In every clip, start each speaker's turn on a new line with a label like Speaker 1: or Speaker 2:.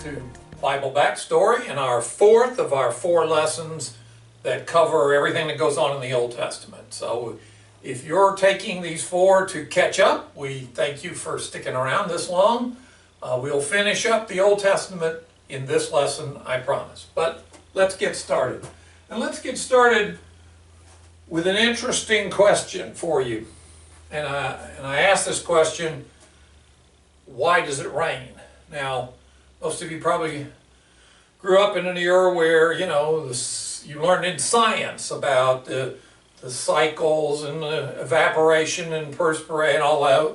Speaker 1: to Bible Backstory and our fourth of our 4 lessons that cover everything that goes on in the Old Testament. So if you're taking these 4 to catch up, we thank you for sticking around this long. We'll finish up the Old Testament in this lesson, I promise. But let's get started. And let's get started with an interesting question for you. And I asked this question, why does it rain? Now, most of you probably grew up in an era where, you know, you learned in science about the cycles and the evaporation and perspiration and all that.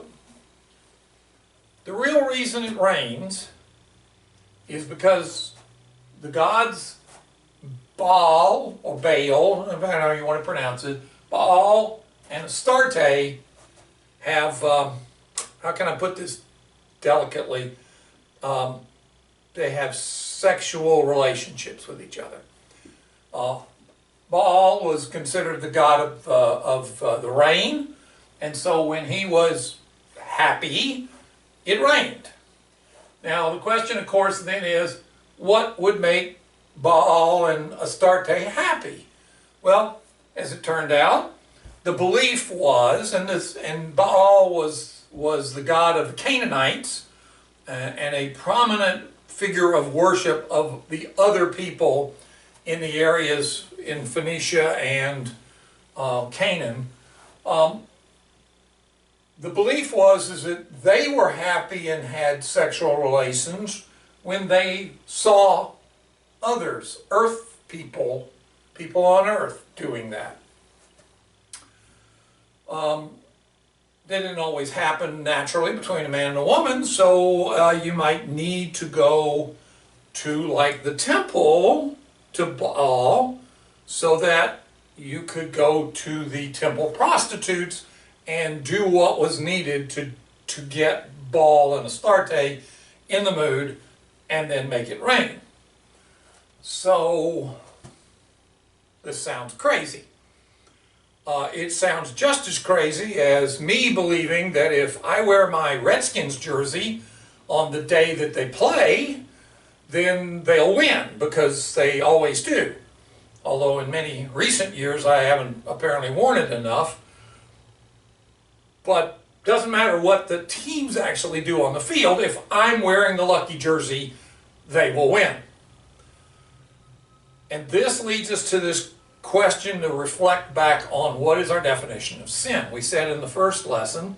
Speaker 1: The real reason it rains is because the gods Baal, or Baal, depending on how you want to pronounce it, Baal and Astarte have, how can I put this delicately, they have sexual relationships with each other. Baal was considered the god of the rain, and so when he was happy, it rained. Now the question, of course, then is, what would make Baal and Astarte happy? Well, as it turned out, the belief was, and Baal was the god of the Canaanites, and a prominent figure of worship of the other people in the areas in Phoenicia and Canaan. The belief was that they were happy and had sexual relations when they saw others, earth people on earth doing that. They didn't always happen naturally between a man and a woman, so you might need to go to, like, the temple to Baal so that you could go to the temple prostitutes and do what was needed to get Baal and Astarte in the mood and then make it rain. So this sounds crazy. It sounds just as crazy as me believing that if I wear my Redskins jersey on the day that they play, then they'll win, because they always do. Although in many recent years I haven't apparently worn it enough. But doesn't matter what the teams actually do on the field, if I'm wearing the lucky jersey, they will win. And this leads us to this question to reflect back on what is our definition of sin. We said in the first lesson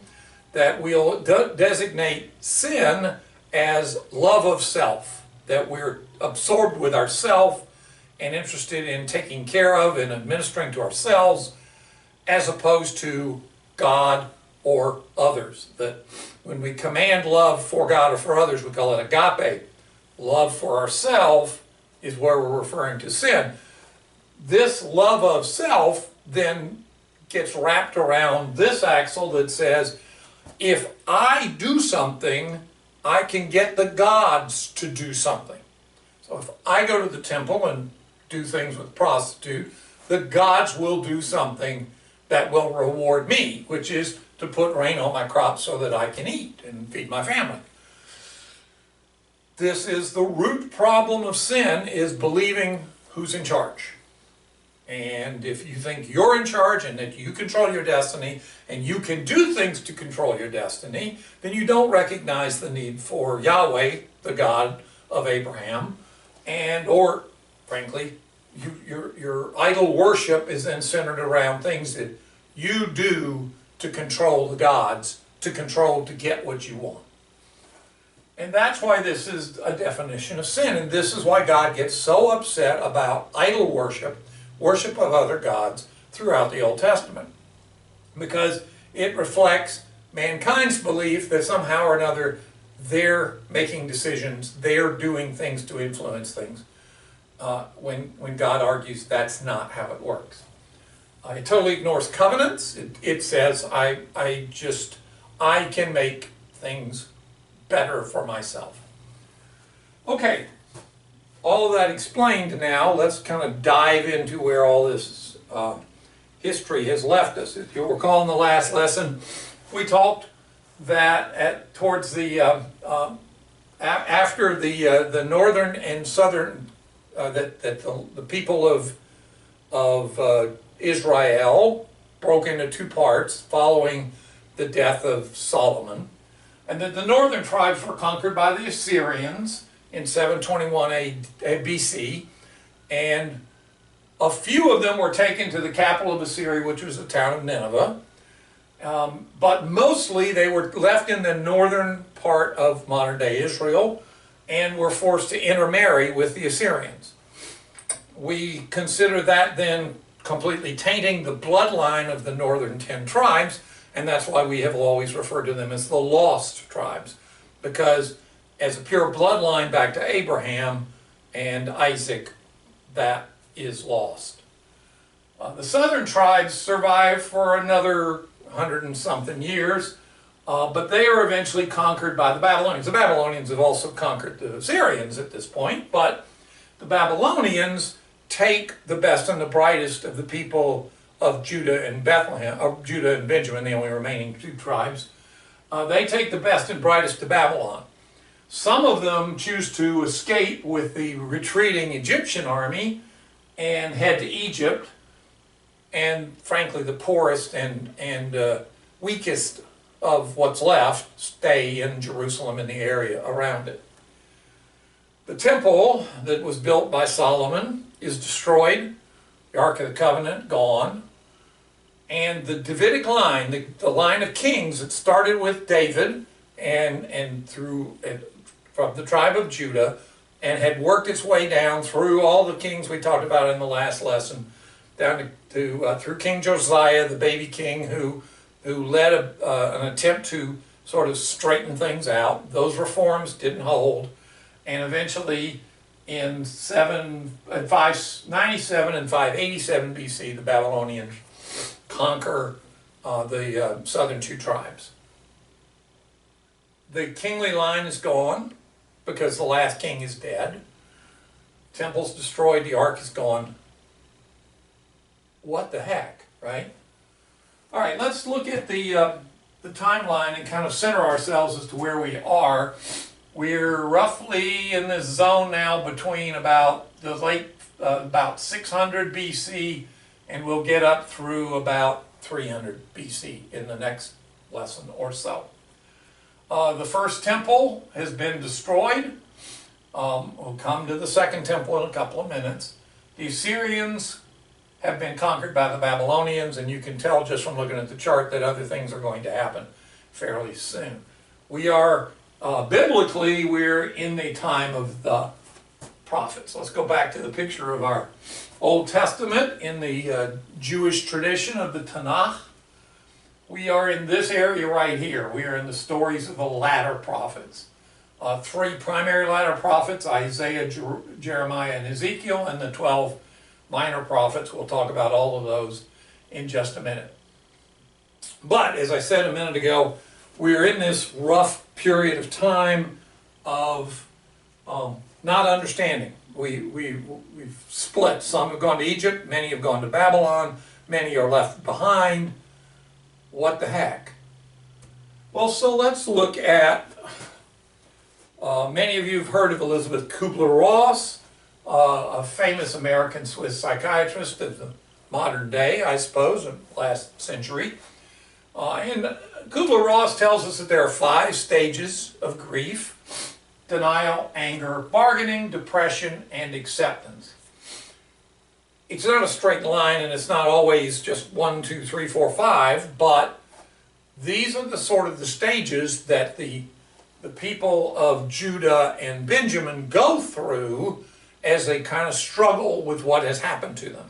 Speaker 1: that we'll designate sin as love of self, that we're absorbed with ourself and interested in taking care of and administering to ourselves, as opposed to God or others. That when we command love for God or for others, we call it agape. Love for ourselves is where we're referring to sin. This love of self then gets wrapped around this axle that says, if I do something, I can get the gods to do something. So if I go to the temple and do things with a prostitute, the gods will do something that will reward me, which is to put rain on my crops so that I can eat and feed my family. This is the root problem of sin, is believing who's in charge. And if you think you're in charge and that you control your destiny and you can do things to control your destiny, then you don't recognize the need for Yahweh, the God of Abraham, or, frankly, your idol worship is then centered around things that you do to control the gods, to get what you want. And that's why this is a definition of sin, and this is why God gets so upset about idol worship of other gods throughout the Old Testament, because it reflects mankind's belief that somehow or another they're making decisions, they're doing things to influence things, when God argues that's not how it works. It totally ignores covenants. It says, I can make things better for myself. Okay. All of that explained now, let's kind of dive into where all this history has left us. If you'll recall in the last lesson, we talked that towards the after the northern and southern, the people of Israel broke into two parts following the death of Solomon, and that the northern tribes were conquered by the Assyrians in 721 BC, and a few of them were taken to the capital of Assyria, which was the town of Nineveh. But mostly they were left in the northern part of modern-day Israel and were forced to intermarry with the Assyrians. We consider that then completely tainting the bloodline of the northern 10 tribes, and that's why we have always referred to them as the lost tribes, because as a pure bloodline back to Abraham and Isaac, that is lost. The southern tribes survived for another 100 and something years, but they are eventually conquered by the Babylonians. The Babylonians have also conquered the Assyrians at this point, but the Babylonians take the best and the brightest of the people of Judah and Bethlehem, of Judah and Benjamin, the only remaining two tribes. They take the best and brightest to Babylon. Some of them choose to escape with the retreating Egyptian army and head to Egypt, and frankly the poorest and weakest of what's left stay in Jerusalem and the area around it. The temple that was built by Solomon is destroyed, the Ark of the Covenant gone, and the Davidic line, the line of kings that started with David and from the tribe of Judah, and had worked its way down through all the kings we talked about in the last lesson, down to through King Josiah, the baby king, who led an attempt to sort of straighten things out. Those reforms didn't hold, and eventually in 597 and 587 BC, the Babylonians conquer the southern two tribes. The kingly line is gone because the last king is dead. Temple's destroyed, the ark is gone. What the heck, right? All right, let's look at the timeline and kind of center ourselves as to where we are. We're roughly in this zone now between about the about 600 BC, and we'll get up through about 300 BC in the next lesson or so. The first temple has been destroyed. We'll come to the second temple in a couple of minutes. The Assyrians have been conquered by the Babylonians, and you can tell just from looking at the chart that other things are going to happen fairly soon. We are, biblically, we're in the time of the prophets. Let's go back to the picture of our Old Testament in the Jewish tradition of the Tanakh. We are in this area right here. We are in the stories of the latter prophets. Three primary latter prophets, Isaiah, Jeremiah, and Ezekiel, and the 12 minor prophets. We'll talk about all of those in just a minute. But, as I said a minute ago, we're in this rough period of time of not understanding. We've split. Some have gone to Egypt, many have gone to Babylon, many are left behind. What the heck? Well, so let's look at, many of you have heard of Elizabeth Kubler-Ross, a famous American-Swiss psychiatrist of the modern day, I suppose, of last century. And Kubler-Ross tells us that there are 5 stages of grief: denial, anger, bargaining, depression, and acceptance. It's not a straight line, and it's not always just 1, 2, 3, 4, 5, but these are the sort of the stages that the people of Judah and Benjamin go through as they kind of struggle with what has happened to them.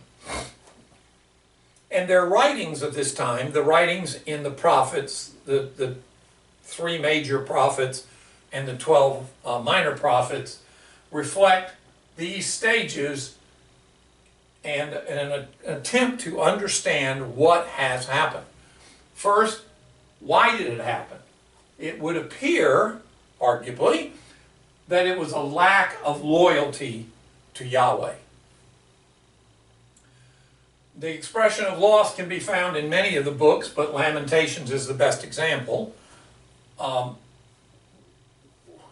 Speaker 1: And their writings at this time, the writings in the prophets, the 3 major prophets and the 12 minor prophets, reflect these stages and an attempt to understand what has happened. First, why did it happen? It would appear, arguably, that it was a lack of loyalty to Yahweh. The expression of loss can be found in many of the books, but Lamentations is the best example.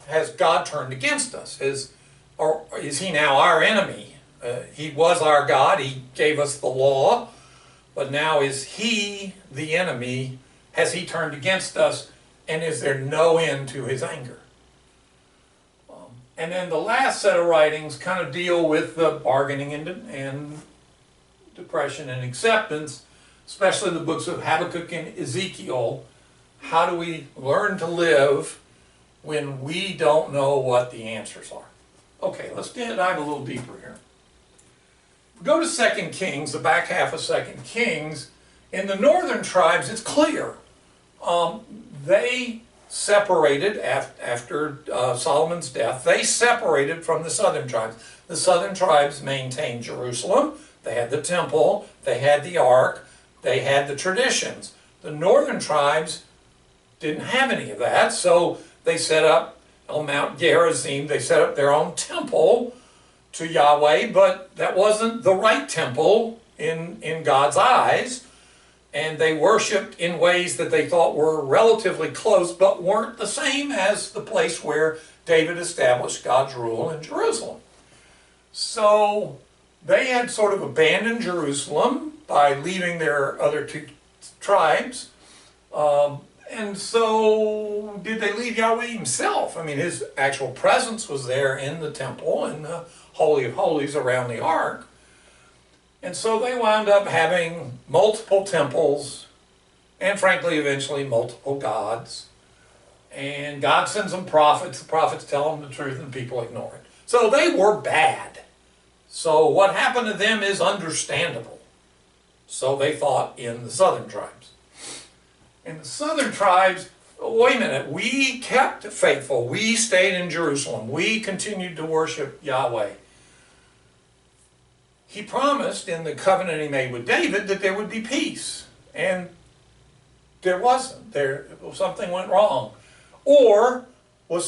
Speaker 1: has God turned against us? Or is he now our enemy? He was our God, he gave us the law, but now is he the enemy? Has he turned against us, and is there no end to his anger? And then the last set of writings kind of deal with the bargaining and depression and acceptance, especially the books of Habakkuk and Ezekiel. How do we learn to live when we don't know what the answers are? Okay, let's dive a little deeper here. We go to 2 Kings, the back half of 2 Kings. In the northern tribes, it's clear. They separated after Solomon's death. They separated from the southern tribes. The southern tribes maintained Jerusalem. They had the temple. They had the ark. They had the traditions. The northern tribes didn't have any of that, so they set up on Mount Gerizim, they set up their own temple to Yahweh, but that wasn't the right temple in God's eyes, and they worshipped in ways that they thought were relatively close, but weren't the same as the place where David established God's rule in Jerusalem. So they had sort of abandoned Jerusalem by leaving their other two tribes. And so, did they leave Yahweh himself? I mean, his actual presence was there in the temple and the Holy of Holies around the ark. And so they wound up having multiple temples and, frankly, eventually multiple gods. And God sends them prophets. The prophets tell them the truth and people ignore it. So they were bad. So what happened to them is understandable. So they thought in the southern tribes. In the southern tribes, wait a minute, we kept faithful. We stayed in Jerusalem. We continued to worship Yahweh. He promised in the covenant he made with David that there would be peace. And there wasn't. Something went wrong. Or did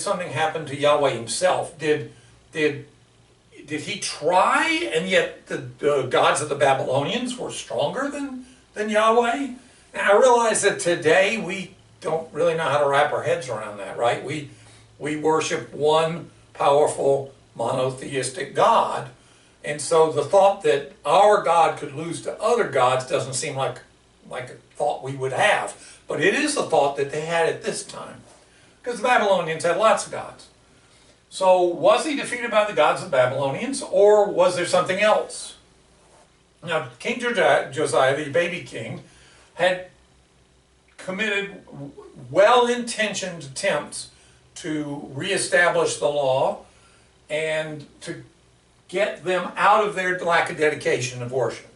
Speaker 1: something happen to Yahweh himself? Did he try, and yet the gods of the Babylonians were stronger than Yahweh? Now, I realize that today we don't really know how to wrap our heads around that, right? We worship one powerful monotheistic God, and so the thought that our God could lose to other gods doesn't seem like a thought we would have. But it is a thought that they had at this time, because the Babylonians had lots of gods. So was he defeated by the gods of the Babylonians, or was there something else? Now, King Josiah, the baby king, had committed well-intentioned attempts to reestablish the law and to get them out of their lack of dedication of worship.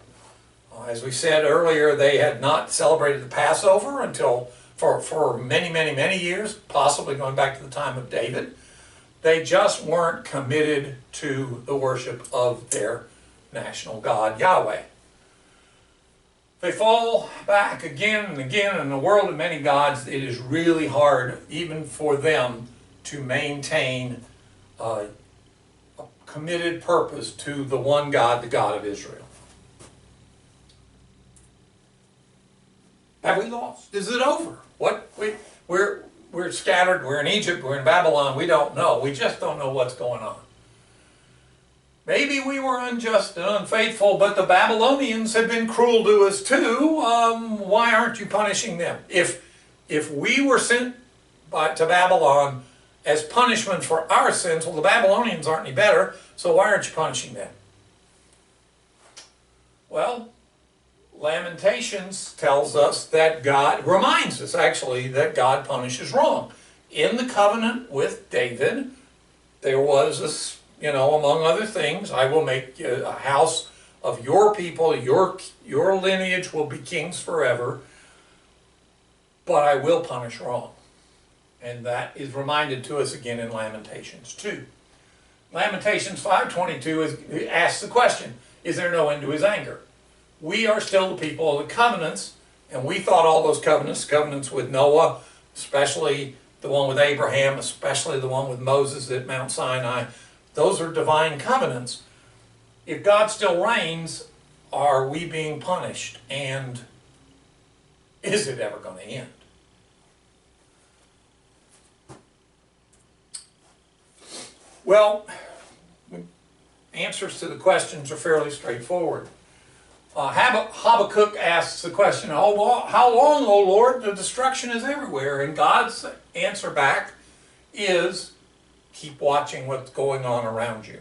Speaker 1: As we said earlier, they had not celebrated the Passover until for many, many, many years, possibly going back to the time of David. They just weren't committed to the worship of their national God, Yahweh. They fall back again and again in the world of many gods. It is really hard, even for them, to maintain a committed purpose to the one God, the God of Israel. Have we lost? Is it over? What? We're scattered. We're in Egypt. We're in Babylon. We don't know. We just don't know what's going on. Maybe we were unjust and unfaithful, but the Babylonians have been cruel to us too. Why aren't you punishing them? If we were sent to Babylon as punishment for our sins, well, the Babylonians aren't any better, so why aren't you punishing them? Well, Lamentations tells us that God, reminds us actually, that God punishes wrong. In the covenant with David, there was this, among other things, I will make a house of your people, your lineage will be kings forever, but I will punish wrong. And that is reminded to us again in Lamentations 2. Lamentations 5:22 asks the question, is there no end to his anger? We are still the people of the covenants, and we thought all those covenants with Noah, especially the one with Abraham, especially the one with Moses at Mount Sinai, those are divine covenants. If God still reigns, are we being punished? And is it ever going to end? Well, answers to the questions are fairly straightforward. Habakkuk asks the question, how long, O Lord? The destruction is everywhere. And God's answer back is, keep watching what's going on around you.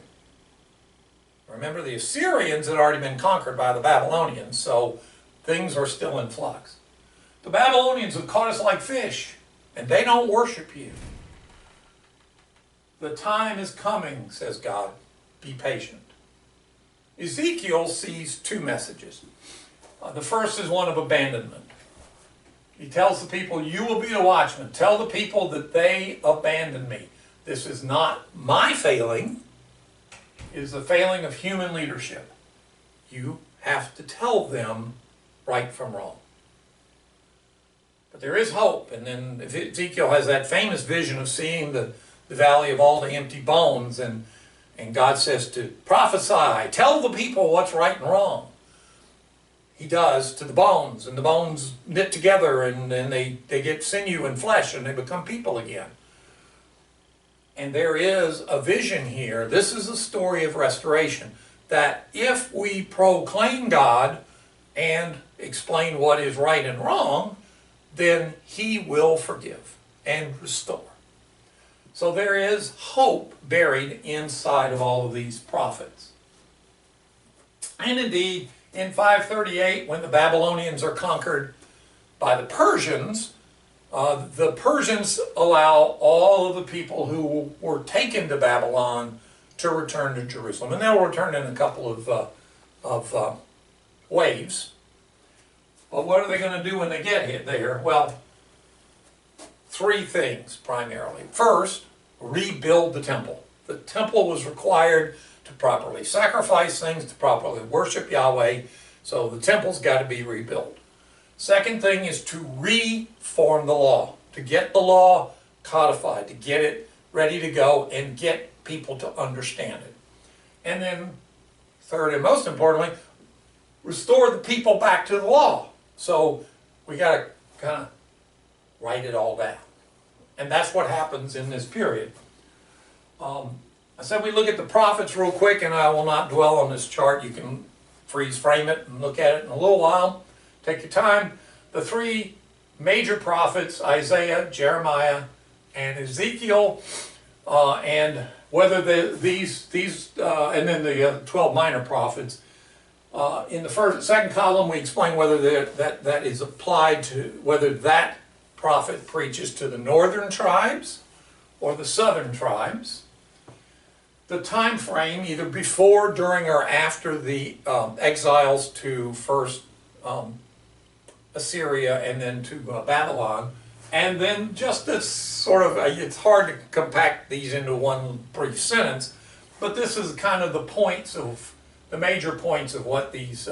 Speaker 1: Remember, the Assyrians had already been conquered by the Babylonians, so things are still in flux. The Babylonians have caught us like fish, and they don't worship you. The time is coming, says God. Be patient. Ezekiel sees two messages. The first is one of abandonment. He tells the people, you will be the watchman. Tell the people that they abandoned me. This is not my failing. It is the failing of human leadership. You have to tell them right from wrong. But there is hope. And then Ezekiel has that famous vision of seeing the valley of all the empty bones, and God says to prophesy, tell the people what's right and wrong. He does to the bones, and the bones knit together, and they get sinew and flesh, and they become people again. And there is a vision here. This is a story of restoration, that if we proclaim God and explain what is right and wrong, then He will forgive and restore. So there is hope buried inside of all of these prophets. And indeed, in 538, when the Babylonians are conquered by the Persians allow all of the people who were taken to Babylon to return to Jerusalem. And they'll return in a couple of waves. But what are they going to do when they get there? Well, three things primarily. First, rebuild the temple. The temple was required to properly sacrifice things, to properly worship Yahweh, so the temple's got to be rebuilt. Second thing is to reform the law, to get the law codified, to get it ready to go and get people to understand it. And then third and most importantly, restore the people back to the law. So we got to kind of write it all down. And that's what happens in this period. I said we look at the prophets real quick, and I will not dwell on this chart. You can freeze frame it and look at it in a little while. Take your time. The three major prophets, Isaiah, Jeremiah, and Ezekiel, and whether and then the 12 minor prophets. In the second column, we explain whether that is applied to, whether that prophet preaches to the northern tribes or the southern tribes. The time frame, either before, during, or after the exiles to first Assyria and then to Babylon. And then just this sort of, it's hard to compact these into one brief sentence, but this is kind of the major points of what these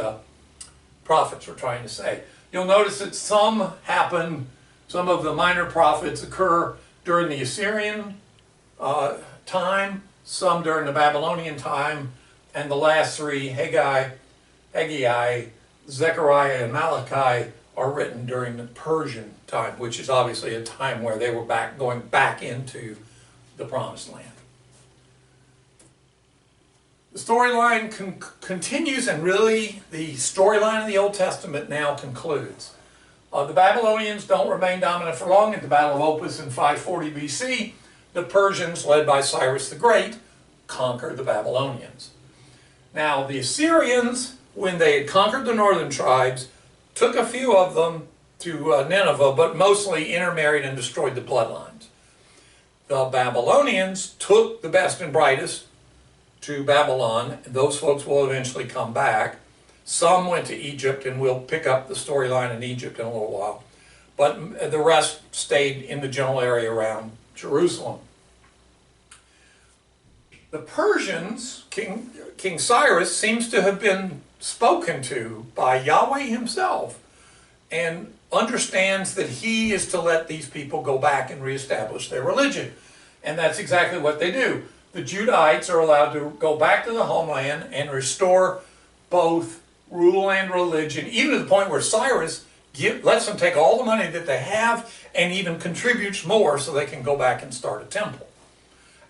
Speaker 1: prophets are trying to say. You'll notice that some of the minor prophets occur during the Assyrian time, some during the Babylonian time, and the last three, Haggai, Zechariah, and Malachi, are written during the Persian time, which is obviously a time where they were going back into the Promised Land. The storyline continues, and really the storyline of the Old Testament now concludes. The Babylonians don't remain dominant for long. At the Battle of Opis in 540 BC, the Persians, led by Cyrus the Great, conquered the Babylonians. Now, the Assyrians, when they had conquered the northern tribes, took a few of them to Nineveh, but mostly intermarried and destroyed the bloodlines. The Babylonians took the best and brightest to Babylon. Those folks will eventually come back. Some went to Egypt, and we'll pick up the storyline in Egypt in a little while. But the rest stayed in the general area around Jerusalem. The Persians, King Cyrus, seems to have been spoken to by Yahweh himself, and understands that he is to let these people go back and reestablish their religion. And that's exactly what they do. The Judahites are allowed to go back to the homeland and restore both rule and religion, even to the point where Cyrus lets them take all the money that they have and even contributes more so they can go back and start a temple.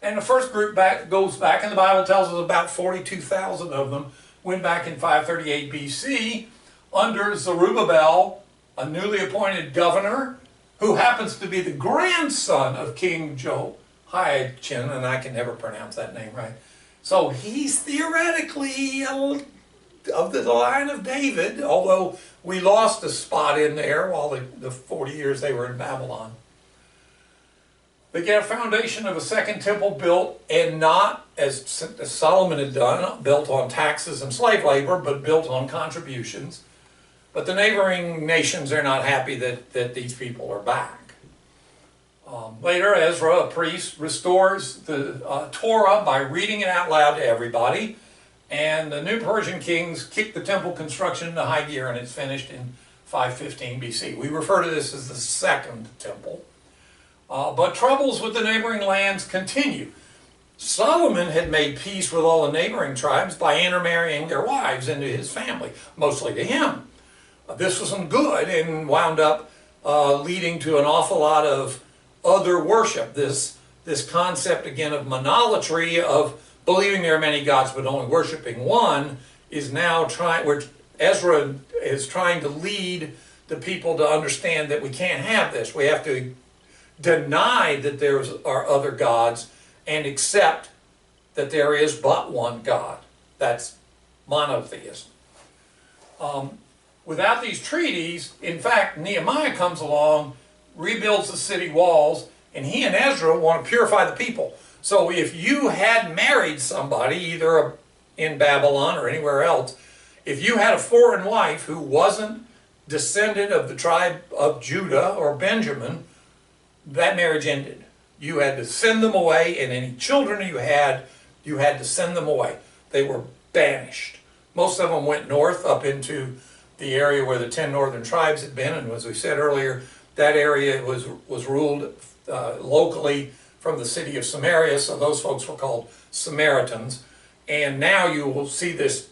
Speaker 1: And the first group goes back, and the Bible tells us about 42,000 of them went back in 538 BC under Zerubbabel, a newly appointed governor, who happens to be the grandson of King Jehoiachin, and I can never pronounce that name right. So he's theoretically of the line of David, although we lost a spot in there while the 40 years they were in Babylon. They get a foundation of a second temple built, and not as Solomon had done, built on taxes and slave labor, but built on contributions. But the neighboring nations are not happy that these people are back. Later, Ezra, a priest, restores the Torah by reading it out loud to everybody. And the new Persian kings kick the temple construction into high gear, and it's finished in 515 BC. We refer to this as the Second Temple. But troubles with the neighboring lands continue. Solomon had made peace with all the neighboring tribes by intermarrying their wives into his family, mostly to him. This wasn't good and wound up leading to an awful lot of other worship. This concept again of monolatry, of believing there are many gods but only worshiping one, is now where Ezra is trying to lead the people to understand that we can't have this. We have to deny that there are other gods and accept that there is but one God. That's monotheism. Without these treaties, in fact, Nehemiah comes along, rebuilds the city walls, and he and Ezra want to purify the people. So if you had married somebody, either in Babylon or anywhere else, if you had a foreign wife who wasn't descendant of the tribe of Judah or Benjamin, that marriage ended. You had to send them away, and any children you had to send them away. They were banished. Most of them went north up into the area where the 10 northern tribes had been, and as we said earlier, that area was ruled locally from the city of Samaria, so those folks were called Samaritans. And now you will see this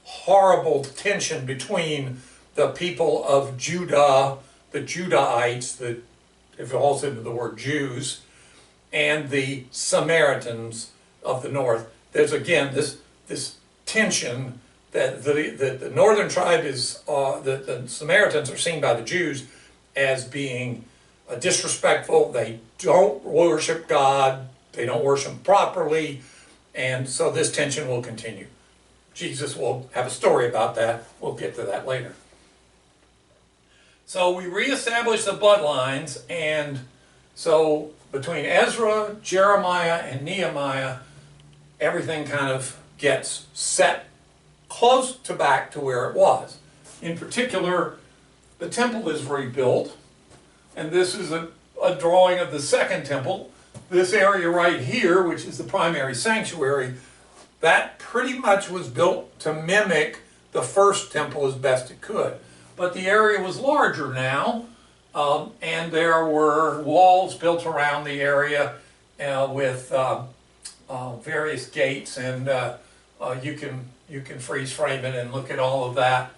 Speaker 1: horrible tension between the people of Judah, the Judahites, if it falls into the word Jews, and the Samaritans of the north. There's again this tension that the northern tribe is, the Samaritans are seen by the Jews as being disrespectful. They don't worship God. They don't worship properly. And so this tension will continue. Jesus will have a story about that. We'll get to that later. So we reestablish the bloodlines, and so between Ezra, Jeremiah, and Nehemiah, everything kind of gets set close to back to where it was. In particular, the temple is rebuilt, and this is a drawing of the second temple. This area right here, which is the primary sanctuary, that pretty much was built to mimic the first temple as best it could. But the area was larger now, and there were walls built around the area with various gates, and you can freeze frame it and look at all of that.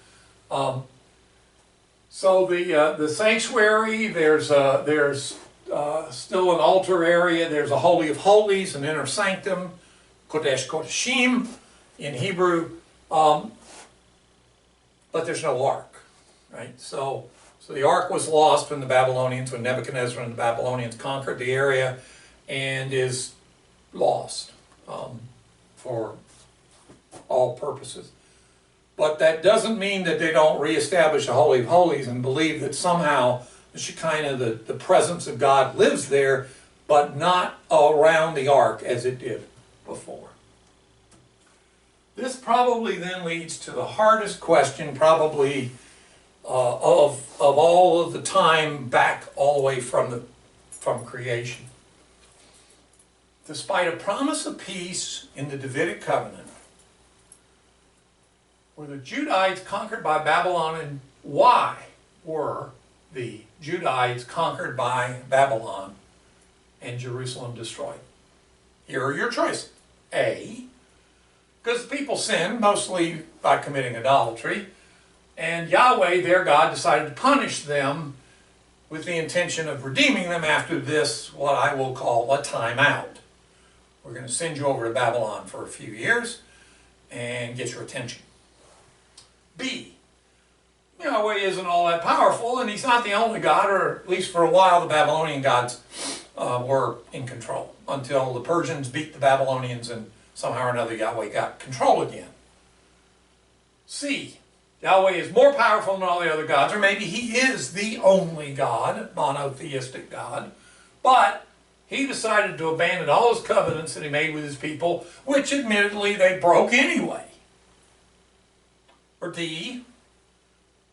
Speaker 1: So the sanctuary, there's still an altar area. There's a Holy of Holies, an inner sanctum, Kodesh Kodeshim in Hebrew, but there's no ark, right? So the ark was lost when the Babylonians, when Nebuchadnezzar and the Babylonians conquered the area, and is lost for all purposes. But that doesn't mean that they don't reestablish the Holy of Holies and believe that somehow the Shekinah, the presence of God, lives there, but not around the ark as it did before. This probably then leads to the hardest question, probably of all of the time back all the way from creation. Despite a promise of peace in the Davidic covenant, were the Judahites conquered by Babylon, and why were the Judahites conquered by Babylon and Jerusalem destroyed? Here are your choices. A, because the people sinned, mostly by committing idolatry, and Yahweh, their God, decided to punish them with the intention of redeeming them after this, what I will call a timeout. We're going to send you over to Babylon for a few years and get your attention. B, Yahweh isn't all that powerful, and he's not the only God, or at least for a while the Babylonian gods were in control, until the Persians beat the Babylonians and somehow or another Yahweh got control again. C, Yahweh is more powerful than all the other gods, or maybe he is the only God, monotheistic God, but he decided to abandon all his covenants that he made with his people, which admittedly they broke anyway. Or D,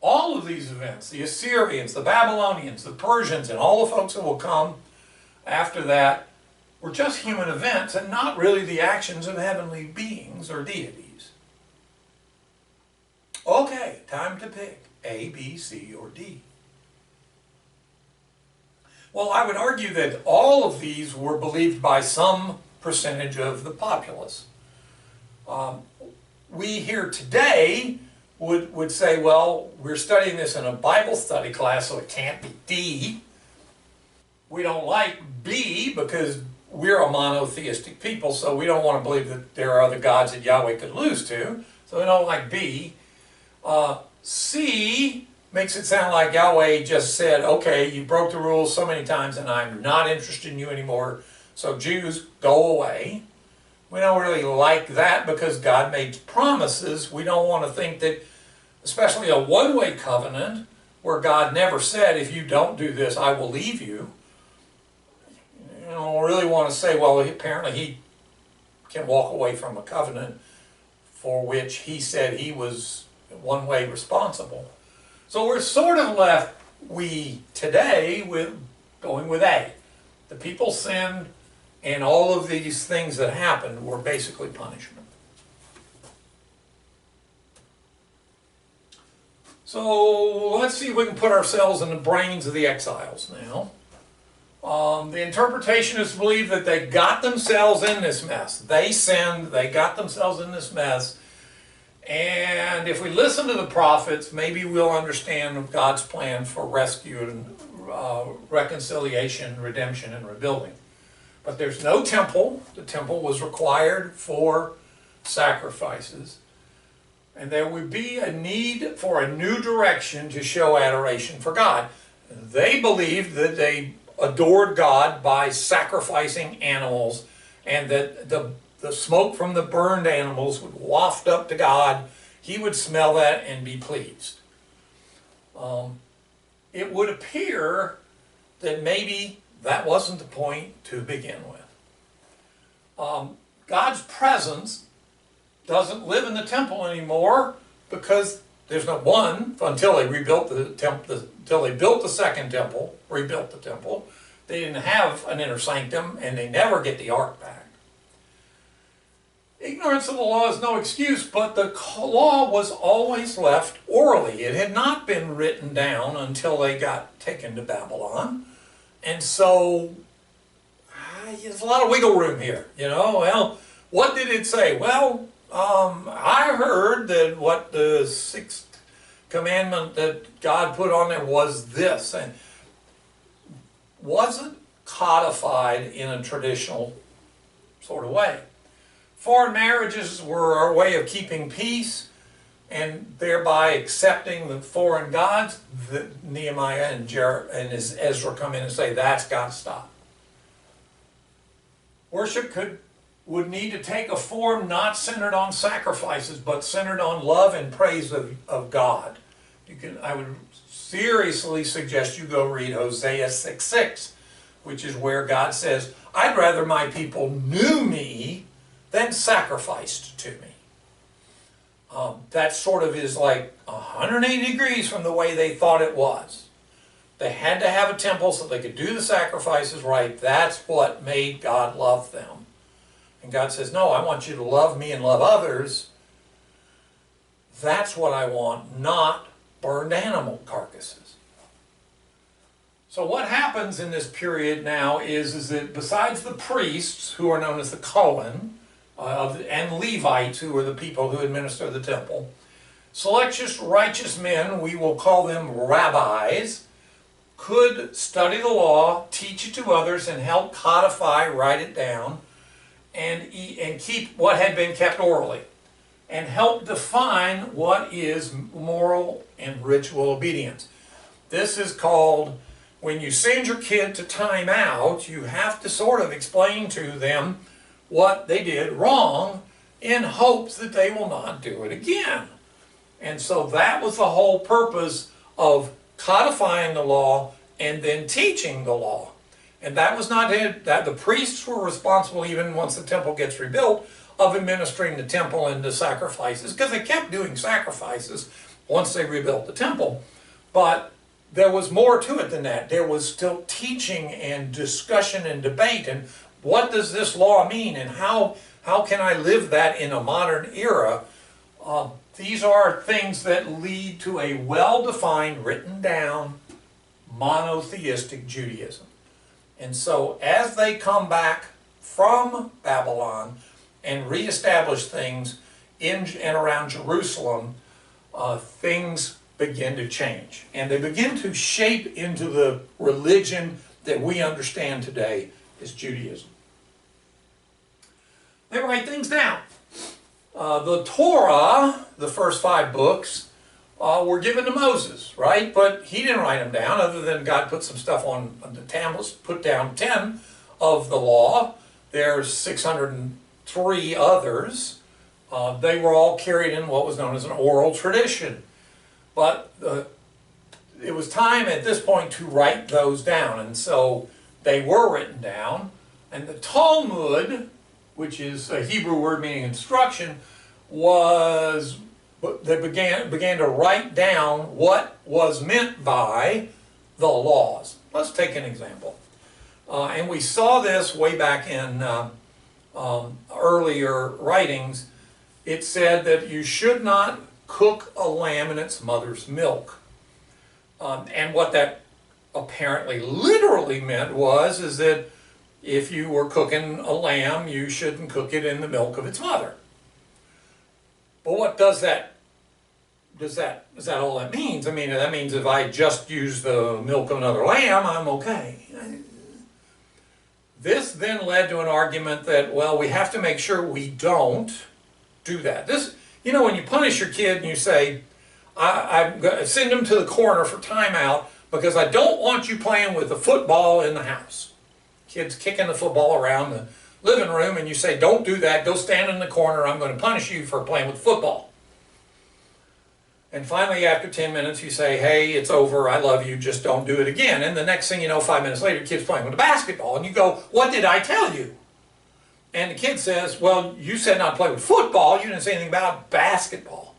Speaker 1: all of these events, the Assyrians, the Babylonians, the Persians, and all the folks that will come after that, were just human events and not really the actions of heavenly beings or deities. Okay, time to pick A, B, C, or D. Well, I would argue that all of these were believed by some percentage of the populace. We here today would say, well, we're studying this in a Bible study class, so it can't be D. We don't like B because we're a monotheistic people, so we don't want to believe that there are other gods that Yahweh could lose to, so we don't like B. C makes it sound like Yahweh just said, okay, you broke the rules so many times and I'm not interested in you anymore, so Jews, go away. We don't really like that because God made promises. We don't want to think that, especially a one-way covenant, where God never said, if you don't do this, I will leave you. You don't really want to say, well, apparently he can walk away from a covenant for which he said he was one way responsible. So we're sort of left, today, with going with A. The people sinned, and all of these things that happened were basically punishment. So let's see if we can put ourselves in the brains of the exiles now. The interpretation is believed that they got themselves in this mess. They sinned, they got themselves in this mess. And if we listen to the prophets, maybe we'll understand God's plan for rescue and reconciliation, redemption, and rebuilding. But there's no temple. The temple was required for sacrifices. And there would be a need for a new direction to show adoration for God. They believed that they adored God by sacrificing animals, and that the smoke from the burned animals would waft up to God. He would smell that and be pleased. It would appear that maybe that wasn't the point to begin with. God's presence doesn't live in the temple anymore because there's no one until they rebuilt the temple, until they built the second temple, rebuilt the temple. They didn't have an inner sanctum, and they never get the ark back. Ignorance of the law is no excuse, but the law was always left orally. It had not been written down until they got taken to Babylon. And so there's a lot of wiggle room here, you know. Well, what did it say? Well, I heard that what the sixth commandment that God put on there was this, and wasn't codified in a traditional sort of way. Foreign marriages were a way of keeping peace and thereby accepting the foreign gods. Nehemiah and Ezra come in and say that's got to stop. Worship would need to take a form not centered on sacrifices, but centered on love and praise of God. I would seriously suggest you go read Hosea 6:6, which is where God says, I'd rather my people knew me than sacrificed to me. That sort of is like 180 degrees from the way they thought it was. They had to have a temple so they could do the sacrifices right. That's what made God love them. And God says, no, I want you to love me and love others. That's what I want, not burned animal carcasses. So what happens in this period now is that besides the priests, who are known as the Cohen, and Levites, who are the people who administer the temple, selectious righteous men, we will call them rabbis, could study the law, teach it to others, and help codify, write it down. and keep what had been kept orally, and help define what is moral and ritual obedience. This is called, when you send your kid to time out, you have to sort of explain to them what they did wrong in hopes that they will not do it again. And so that was the whole purpose of codifying the law and then teaching the law. And that was not it, that the priests were responsible, even once the temple gets rebuilt, of administering the temple and the sacrifices, because they kept doing sacrifices once they rebuilt the temple. But there was more to it than that. There was still teaching and discussion and debate, and what does this law mean, and how can I live that in a modern era? These are things that lead to a well-defined, written down, monotheistic Judaism. And so as they come back from Babylon and reestablish things in and around Jerusalem, things begin to change. And they begin to shape into the religion that we understand today as Judaism. They write things down. The Torah, the first 5 books, were given to Moses, right? But he didn't write them down, other than God put some stuff on the tablets, put down 10 of the law. There's 603 others. They were all carried in what was known as an oral tradition. But it was time at this point to write those down, and so they were written down. And the Talmud, which is a Hebrew word meaning instruction, they began to write down what was meant by the laws. Let's take an example. And we saw this way back in earlier writings. It said that you should not cook a lamb in its mother's milk. And what that apparently literally meant is that if you were cooking a lamb, you shouldn't cook it in the milk of its mother. But what is that all that means? I mean, that means if I just use the milk of another lamb, I'm okay. This then led to an argument that, well, we have to make sure we don't do that. This, you know, when you punish your kid and you say, I'm going to send them to the corner for timeout because I don't want you playing with the football in the house. Kids kicking the football around the living room, and you say, don't do that, go stand in the corner, I'm going to punish you for playing with football. And finally, after 10 minutes, you say, hey, it's over, I love you, just don't do it again. And the next thing you know, 5 minutes later, the kid's playing with a basketball, and you go, what did I tell you? And the kid says, well, you said not to play with football, you didn't say anything about basketball.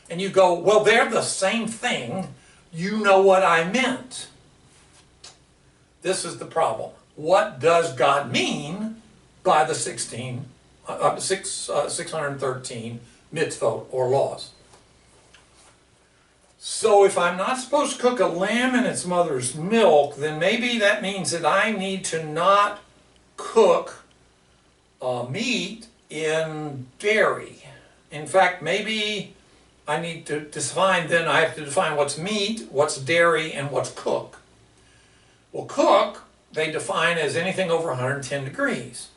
Speaker 1: And you go, well, they're the same thing, you know what I meant. This is the problem. What does God mean by the 613 mitzvot or laws? So if I'm not supposed to cook a lamb in its mother's milk, then maybe that means that I need to not cook meat in dairy. In fact, maybe I need to define, then I have to define what's meat, what's dairy, and what's cook. Well, cook, they define as anything over 110 degrees.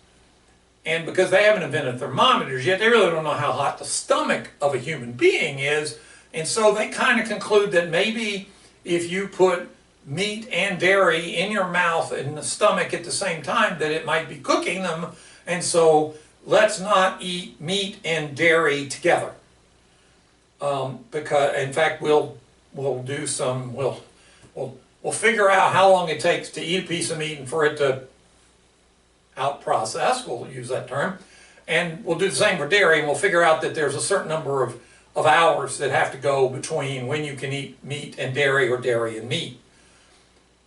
Speaker 1: And because they haven't invented thermometers yet, they really don't know how hot the stomach of a human being is. And so they kind of conclude that maybe if you put meat and dairy in your mouth and the stomach at the same time, that it might be cooking them. And so let's not eat meat and dairy together. Because, in fact, we'll figure out how long it takes to eat a piece of meat and for it to out-process, we'll use that term, and we'll do the same for dairy, and we'll figure out that there's a certain number of hours that have to go between when you can eat meat and dairy or dairy and meat.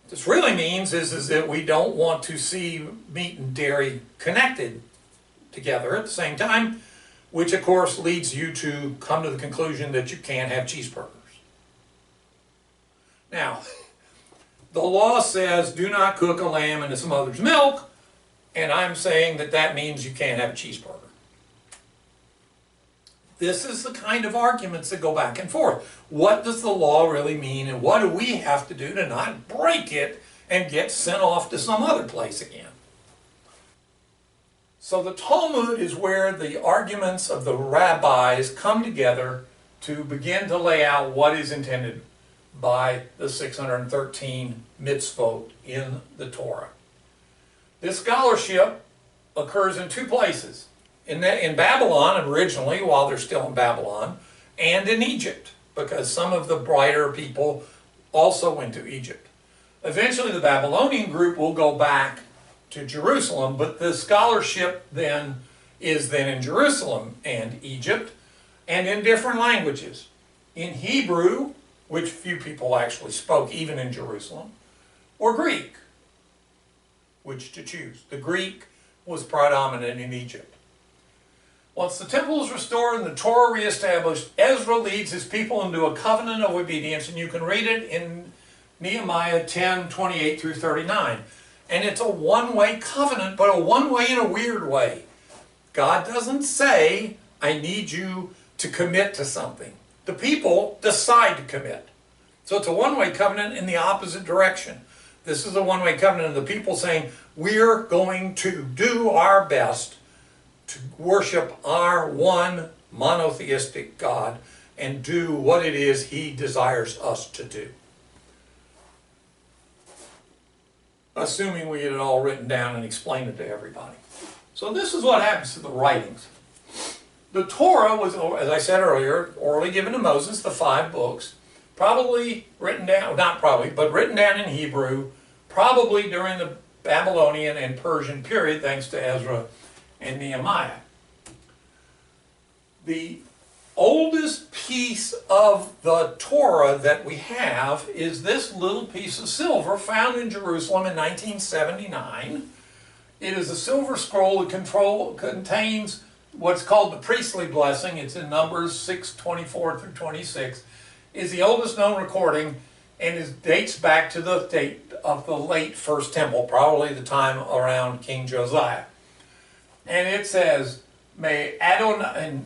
Speaker 1: What this really means is that we don't want to see meat and dairy connected together at the same time, which of course leads you to come to the conclusion that you can't have cheeseburgers. Now, the law says do not cook a lamb in its mother's milk, and I'm saying that that means you can't have a cheeseburger. This is the kind of arguments that go back and forth. What does the law really mean, and what do we have to do to not break it and get sent off to some other place again? So the Talmud is where the arguments of the rabbis come together to begin to lay out what is intended by the 613 mitzvot in the Torah. This scholarship occurs in two places. In Babylon originally, while they're still in Babylon, and in Egypt, because some of the brighter people also went to Egypt. Eventually the Babylonian group will go back to Jerusalem, but the scholarship then is in Jerusalem and Egypt, and in different languages. In Hebrew, which few people actually spoke even in Jerusalem, or Greek, which to choose. The Greek was predominant in Egypt. Once the temple is restored and the Torah reestablished, Ezra leads his people into a covenant of obedience, and you can read it in Nehemiah 10:28 through 39. And it's a one-way covenant, but a one-way in a weird way. God doesn't say, I need you to commit to something. The people decide to commit. So it's a one-way covenant in the opposite direction. This is a one-way covenant of the people saying, we're going to do our best to worship our one monotheistic God and do what it is He desires us to do. Assuming we get it all written down and explain it to everybody. So this is what happens to the writings. The Torah was, as I said earlier, orally given to Moses, the 5 books, probably written down, not probably, but written down in Hebrew, probably during the Babylonian and Persian period, thanks to Ezra and Nehemiah. The oldest piece of the Torah that we have is this little piece of silver found in Jerusalem in 1979. It is a silver scroll that contains what's called the priestly blessing. It's in Numbers 6:24 through 26. Is the oldest known recording, and it dates back to the date of the late First Temple, probably the time around King Josiah. And it says, may Adonai,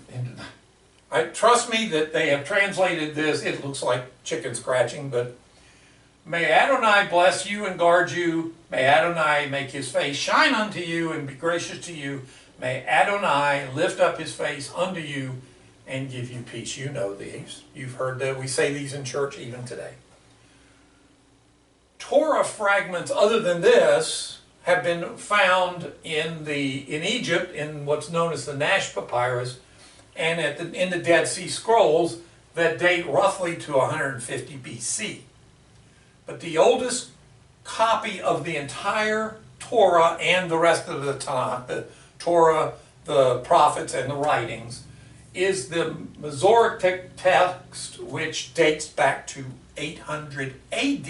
Speaker 1: trust me that they have translated this, it looks like chicken scratching, but may Adonai bless you and guard you. May Adonai make his face shine unto you and be gracious to you. May Adonai lift up his face unto you and give you peace. You know these. You've heard that. We say these in church even today. Torah fragments other than this have been found in Egypt in what's known as the Nash Papyrus and in the Dead Sea Scrolls that date roughly to 150 BC. But the oldest copy of the entire Torah and the rest of the Tanakh, the Torah, the prophets, and the writings, is the Masoretic text, which dates back to 800 AD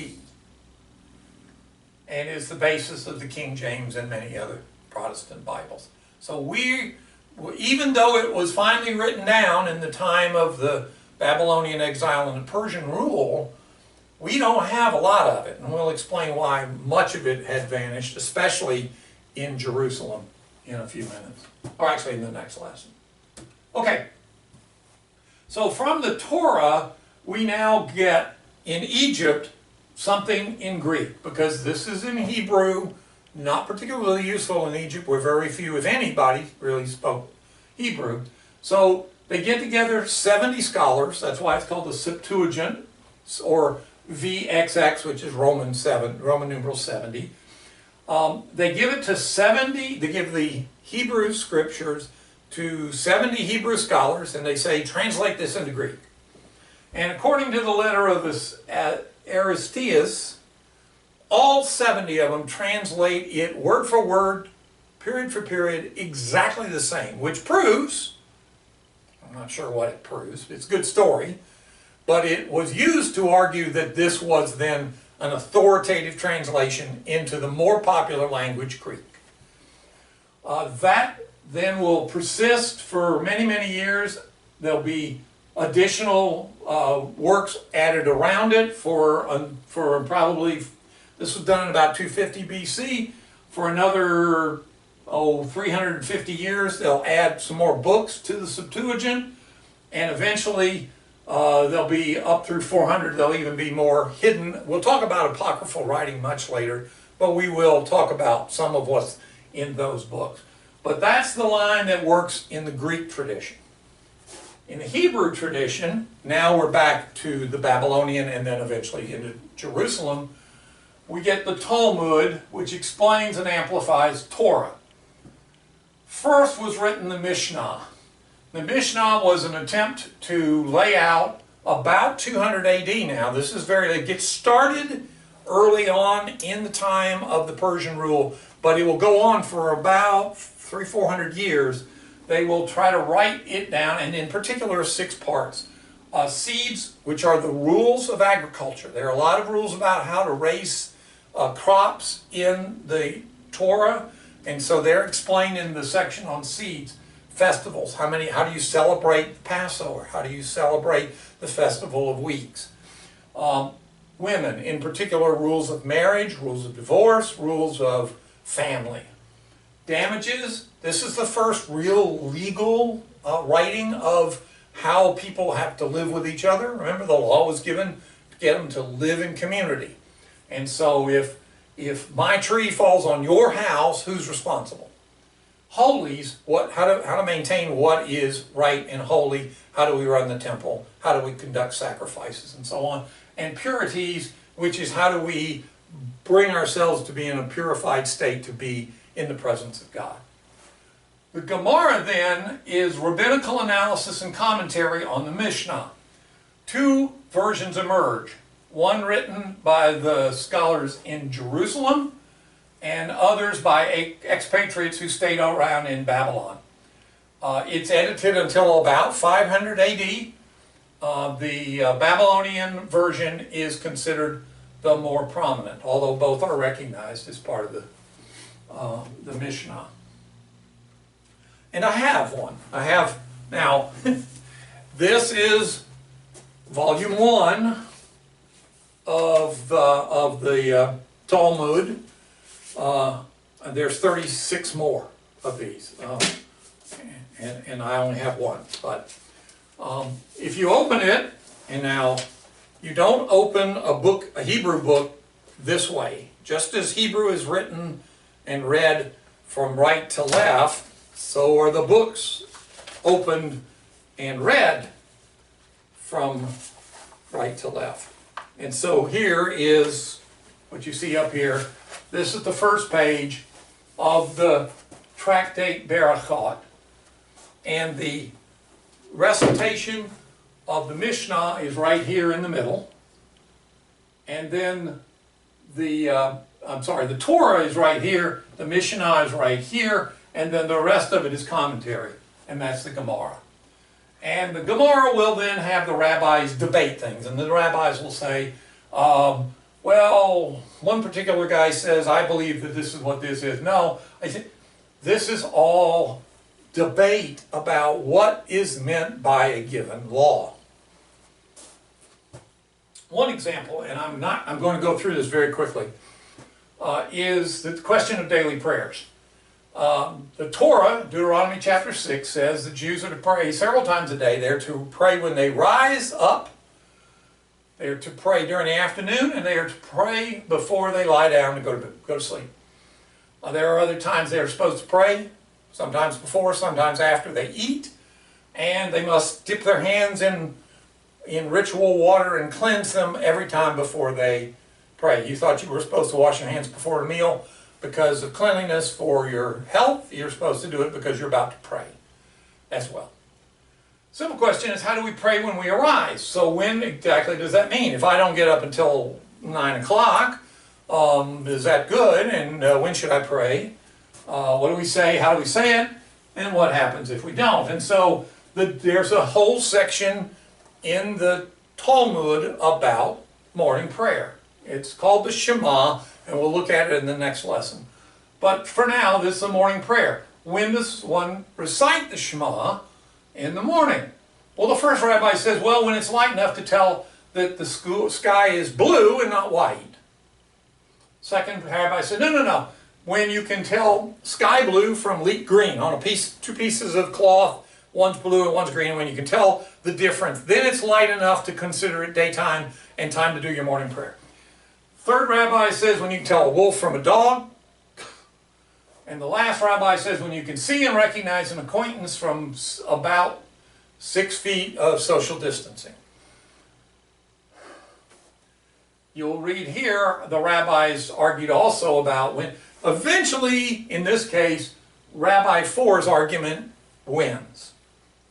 Speaker 1: and is the basis of the King James and many other Protestant Bibles. So even though it was finally written down in the time of the Babylonian exile and the Persian rule, we don't have a lot of it, and we'll explain why much of it had vanished, especially in Jerusalem, in a few minutes, or actually in the next lesson. Okay, so from the Torah, we now get in Egypt something in Greek, because this is in Hebrew, not particularly useful in Egypt, where very few, if anybody, really spoke Hebrew. So they get together 70 scholars, that's why it's called the Septuagint, or VXX, which is Roman numeral 70. They give it to 70, they give the Hebrew scriptures to 70 Hebrew scholars, and they say, translate this into Greek. And according to the letter of Aristeas, all 70 of them translate it word for word, period for period, exactly the same, which proves, I'm not sure what it proves, it's a good story, but it was used to argue that this was then an authoritative translation into the more popular language, Greek. That then will persist for many, many years. There'll be additional works added around it for probably, this was done in about 250 BC. For another 350 years, they'll add some more books to the Septuagint, and eventually they'll be up through 400. There'll even be more hidden. We'll talk about apocryphal writing much later, but we will talk about some of what's in those books. But that's the line that works in the Greek tradition. In the Hebrew tradition, now we're back to the Babylonian and then eventually into Jerusalem, we get the Talmud, which explains and amplifies Torah. First was written the Mishnah. The Mishnah was an attempt to lay out about 200 AD now. This is it gets started early on in the time of the Persian rule, but it will go on for about 300-400 years. They will try to write it down, and in particular 6 parts. Seeds, which are the rules of agriculture. There are a lot of rules about how to raise crops in the Torah, and so they're explained in the section on seeds. Festivals, how do you celebrate Passover? How do you celebrate the Festival of Weeks? Women, in particular, rules of marriage, rules of divorce, rules of family. Damages, this is the first real legal writing of how people have to live with each other. Remember, the law was given to get them to live in community. And so if my tree falls on your house, who's responsible? Holies, how to maintain what is right and holy, how do we run the temple, how do we conduct sacrifices, and so on. And purities, which is how do we bring ourselves to be in a purified state to be in the presence of God. The Gemara then is rabbinical analysis and commentary on the Mishnah. 2 versions emerge, one written by the scholars in Jerusalem, and others by expatriates who stayed around in Babylon. It's edited until about 500 AD. The Babylonian version is considered the more prominent, although both are recognized as part of the Mishnah. And I have one. Now, this is volume 1 of the Talmud. There's 36 more of these, and I only have one. But if you open it, and now you don't open a Hebrew book this way. Just as Hebrew is written and read from right to left, so are the books opened and read from right to left. And so here is what you see up here. This is the first page of the Tractate Berachot, and the recitation of the Mishnah is right here in the middle, and then the Torah is right here, the Mishnah is right here, and then the rest of it is commentary, and that's the Gemara. And the Gemara will then have the rabbis debate things, and the rabbis will say, well, one particular guy says, I believe that this is what this is. No, I think this is all debate about what is meant by a given law. One example, and I'm going to go through this very quickly, is the question of daily prayers. The Torah, Deuteronomy chapter 6, says the Jews are to pray several times a day. They're to pray when they rise up. They are to pray during the afternoon, and they are to pray before they lie down to go to sleep. There are other times they are supposed to pray, sometimes before, sometimes after they eat, and they must dip their hands in ritual water and cleanse them every time before they pray. You thought you were supposed to wash your hands before a meal because of cleanliness for your health. You're supposed to do it because you're about to pray as well. Simple question is, how do we pray when we arise? So when exactly does that mean? If I don't get up until 9 o'clock, is that good? And when should I pray? What do we say? How do we say it? And what happens if we don't? And so there's a whole section in the Talmud about morning prayer. It's called the Shema, and we'll look at it in the next lesson. But for now, this is the morning prayer. When does one recite the Shema? In the morning. Well, the first rabbi says, well, when it's light enough to tell that the sky is blue and not white. Second rabbi said, no. When you can tell sky blue from leek green on two pieces of cloth, one's blue and one's green, and when you can tell the difference, then it's light enough to consider it daytime and time to do your morning prayer. Third rabbi says when you can tell a wolf from a dog. And the last rabbi says, when you can see and recognize an acquaintance from about 6 feet of social distancing. You'll read here, the rabbis argued also about when, eventually, in this case, Rabbi 4's argument wins.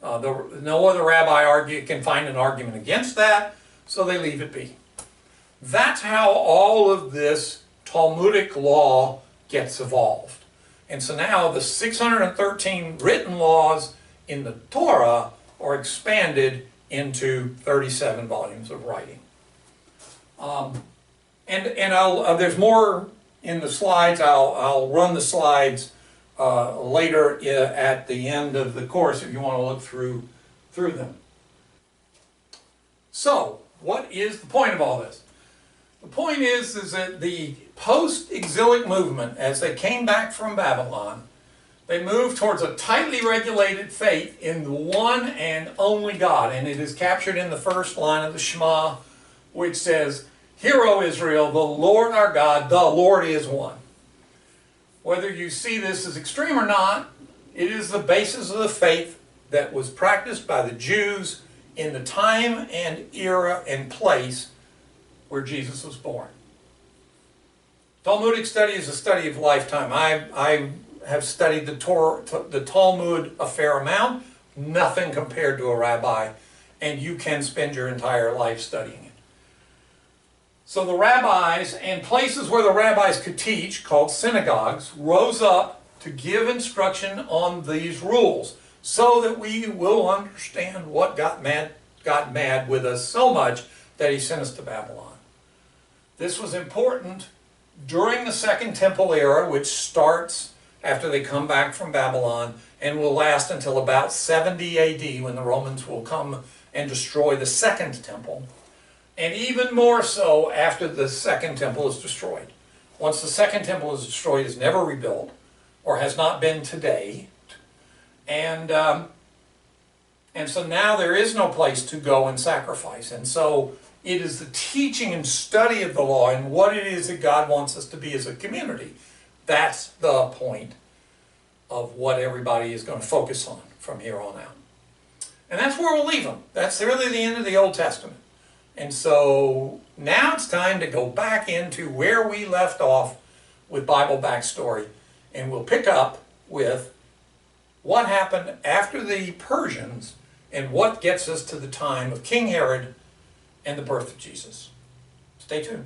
Speaker 1: No other rabbi can find an argument against that, so they leave it be. That's how all of this Talmudic law gets evolved. And so now the 613 written laws in the Torah are expanded into 37 volumes of writing. There's more in the slides. I'll run the slides later at the end of the course if you want to look through them. So, what is the point of all this? The point is that the post-exilic movement, as they came back from Babylon, they moved towards a tightly regulated faith in the one and only God. And it is captured in the first line of the Shema, which says, "Hear, O Israel, the Lord our God, the Lord is one." Whether you see this as extreme or not, it is the basis of the faith that was practiced by the Jews in the time and era and place where Jesus was born. Talmudic study is a study of lifetime. I have studied the Talmud a fair amount, nothing compared to a rabbi, and you can spend your entire life studying it. So the rabbis and places where the rabbis could teach, called synagogues, rose up to give instruction on these rules so that we will understand what got mad with us so much that he sent us to Babylon. This was important during the Second Temple era, which starts after they come back from Babylon and will last until about 70 AD when the Romans will come and destroy the Second Temple. And even more so after the Second Temple is destroyed. Once the Second Temple is destroyed, it's never rebuilt, or has not been today. And so now there is no place to go and sacrifice. And so it is the teaching and study of the law and what it is that God wants us to be as a community. That's the point of what everybody is going to focus on from here on out. And that's where we'll leave them. That's really the end of the Old Testament. And so now it's time to go back into where we left off with Bible backstory. And we'll pick up with what happened after the Persians and what gets us to the time of King Herod and the birth of Jesus. Stay tuned.